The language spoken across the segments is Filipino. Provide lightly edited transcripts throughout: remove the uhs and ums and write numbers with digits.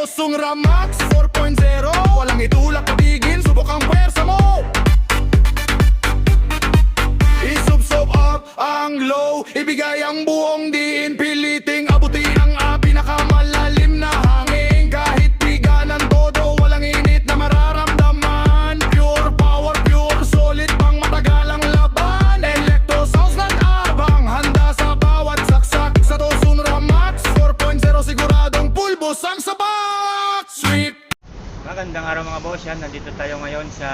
Tosung Ramax 4.0, walang itulak kabigin, subok ang pwersa mo. Isubsob up ang low, ibigay ang buong diin, piliting abutin ang pinakamalalim na hangin. Kahit biganan todo, walang init na mararamdaman. Pure power, pure solid, pang matagalang laban. Electro sounds nag-abang, handa sa bawat saksak. Sa Tosun Ramax 4.0, siguradong pulbos ang sabak. Sweet. Magandang araw mga boss, yan, nandito tayo ngayon sa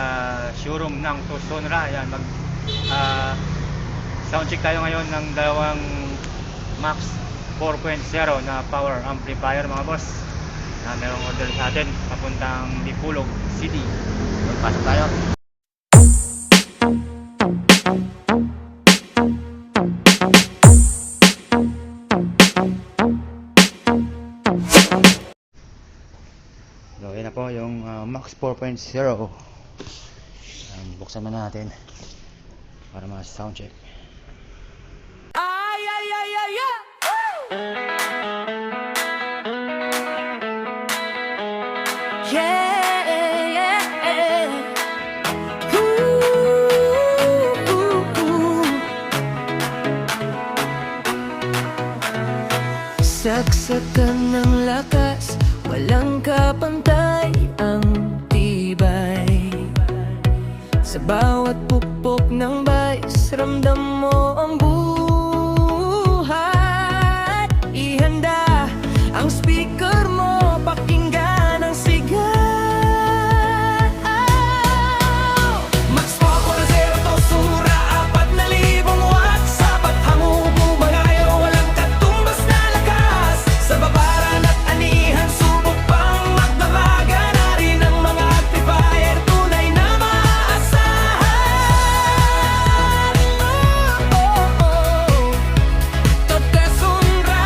showroom ng Tucson-ra. Yan, soundcheck tayo ngayon ng dalawang Max 4.0 na power amplifier mga boss na merong order sa atin papuntang Dipolog City. Pasok tayo. So, yan na po yung Max 4.0. Buksan mo natin para ma-soundcheck. Ay, ay, ay, ay, ay. Yeah, yeah. Ooh. Saksakan ng lakas, walang kapantay ang tibay. Sa bawat pukpok ng bays, ramdam mo ang buhay. Ihanda ang speaker mo, pakinggan ang sigaw. Max 4.0 Tosun-ra, 4,000 watts. Sapat hamubong bangayo, walang katumbas na lakas. Sa babaran at anihan, subok pang magdamagan. Narin ang mga amplifier, tunay na maasahan. Tosun-ra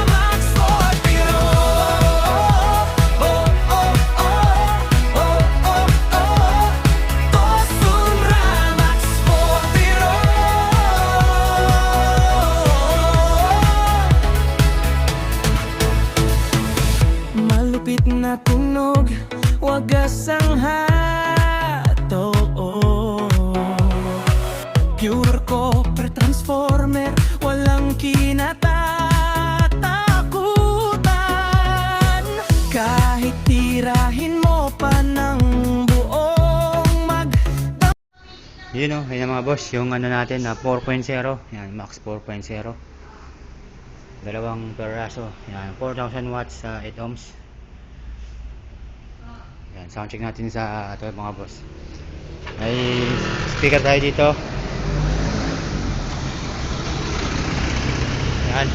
Max 4.0. Tosun-ra Max 4.0. Malupit na tunog, wagas ang hato. Pure copper transformer, walang kinatatakutan. Kahit tirahin mo pa ng buong Yun o, yun mga boss, yung ano natin na 4.0. Yan, Max 4.0. Dalawang peraso. Yan, 4,000 watts sa 8 ohms. Yan, soundcheck natin sa ito mga boss. May speaker tayo dito. Yan.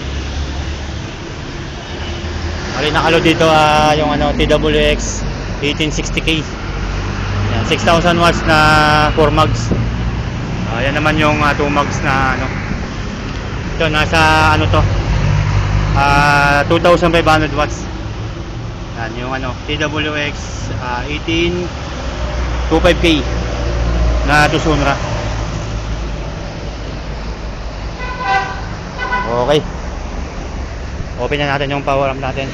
Mali nakaload dito yung ano TWX 1860K. Yan, 6,000 watts na 4 mags. Yan naman yung 2 mags na ano. Ito nasa ano to? 2,500 watts. Yan yung ano TWX 1825K na Tucson-ra. Okay. Open na natin yung power amp natin.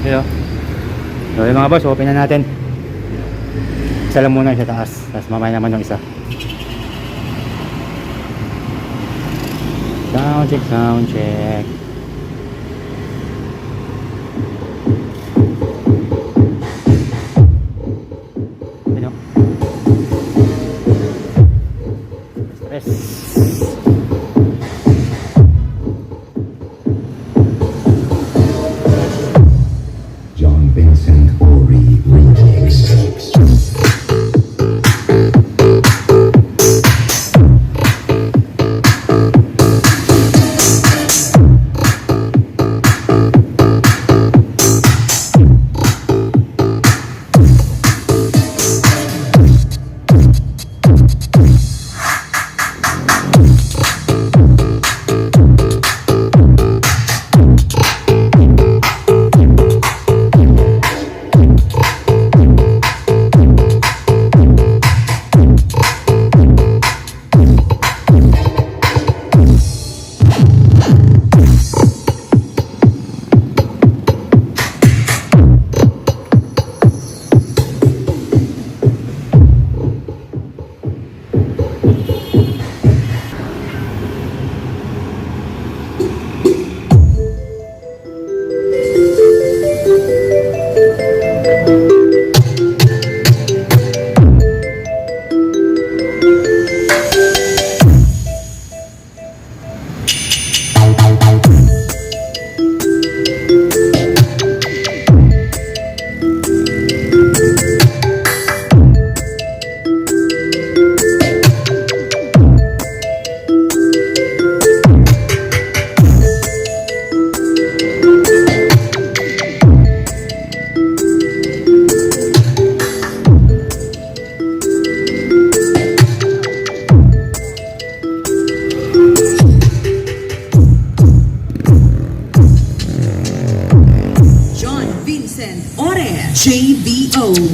Hello. So yung mga boss, open na natin. Isa lang muna sa taas, tapos mamaya naman yung isa. Soundcheck, soundcheck. Ano? Stress. John Vincent Ori remix.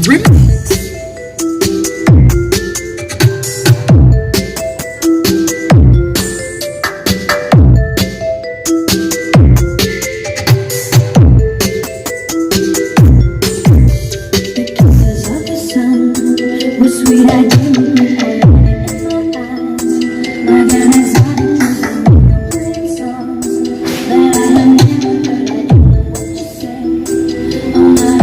Remix. The kisses of the sun were sweet. I didn't in my eyes. Like an exotic pretty song that I have never heard. I don't know what you say. Oh my,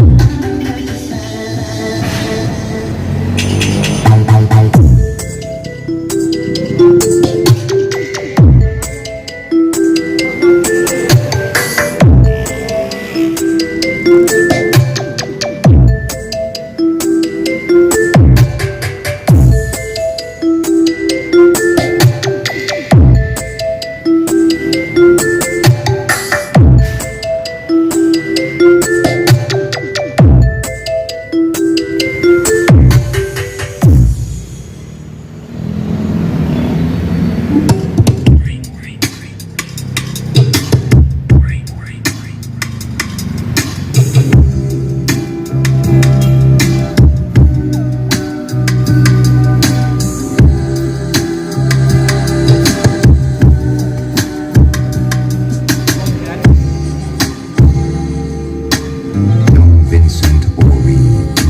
John Vincent Ori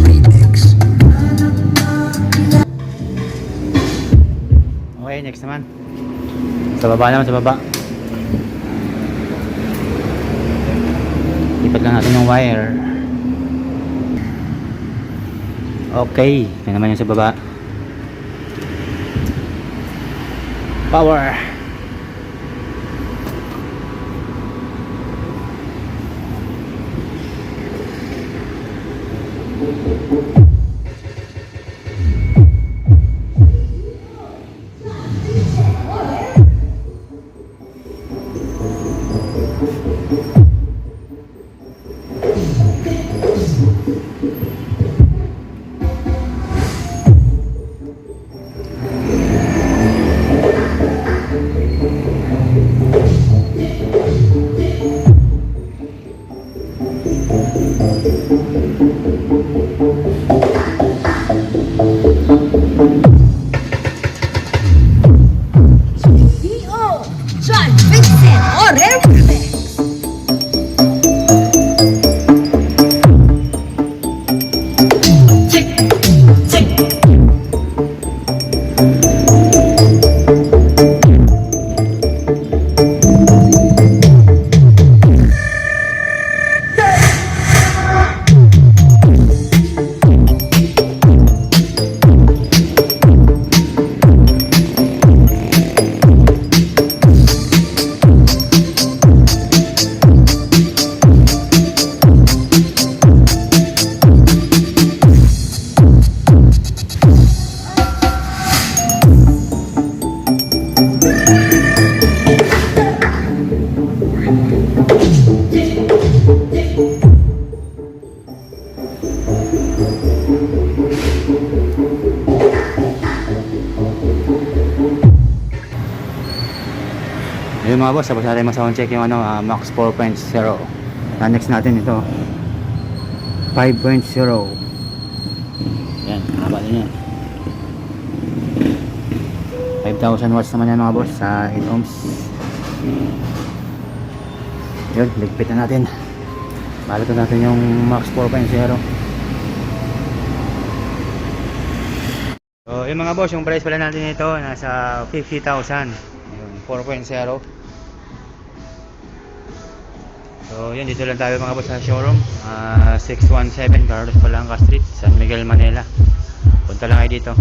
Remix. Okay, next naman. Sa baba naman, sa baba. Lipat lang natin yung wire. Okay, ito naman yung sa baba. Power. D.O. John Vincent Ore Remix. Check, check. Ayun mga boss, tapos natin ma-sound check yung Max 4.0. Next natin ito 5.0. Yan, haba din yan. 5,000 watts naman yan mga boss sa 8 ohms. Yun, ligpit na natin. Balitan natin yung Max 4.0. So yun mga boss, yung price pala natin ito nasa 50,000. Yun, 4.0. So yun, dito lang tayo mga boss sa showroom, 617 Carlos Palanca Street, San Miguel, Manila. Punta lang kayo dito.